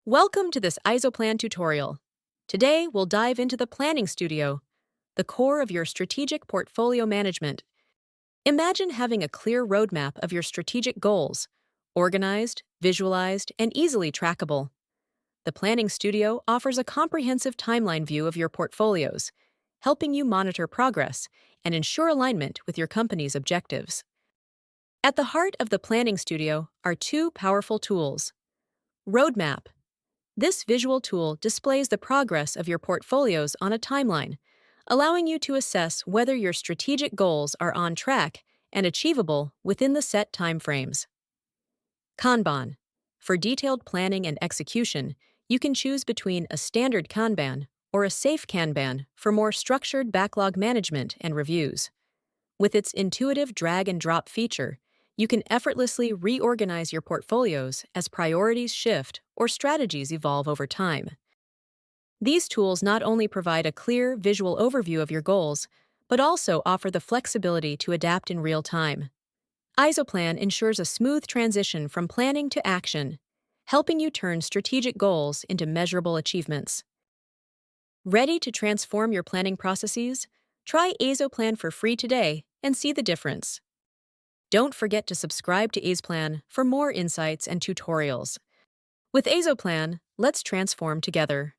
Welcome to this AIZOPlan tutorial. Today, we'll dive into the Planning Studio, the core of your strategic portfolio management. Imagine having a clear roadmap of your strategic goals, organized, visualized, and easily trackable. The Planning Studio offers a comprehensive timeline view of your portfolios, helping you monitor progress and ensure alignment with your company's objectives. At the heart of the Planning Studio are two powerful tools. Roadmap. This visual tool displays the progress of your portfolios on a timeline, allowing you to assess whether your strategic goals are on track and achievable within the set timeframes. Kanban. For detailed planning and execution, you can choose between a standard Kanban or a safe Kanban for more structured backlog management and reviews. With its intuitive drag-and-drop feature, you can effortlessly reorganize your portfolios as priorities shift or strategies evolve over time. These tools not only provide a clear visual overview of your goals, but also offer the flexibility to adapt in real time. AIZOPlan ensures a smooth transition from planning to action, helping you turn strategic goals into measurable achievements. Ready to transform your planning processes? Try AIZOPlan for free today and see the difference. Don't forget to subscribe to AIZOPlan for more insights and tutorials. With AIZOPlan, let's transform together.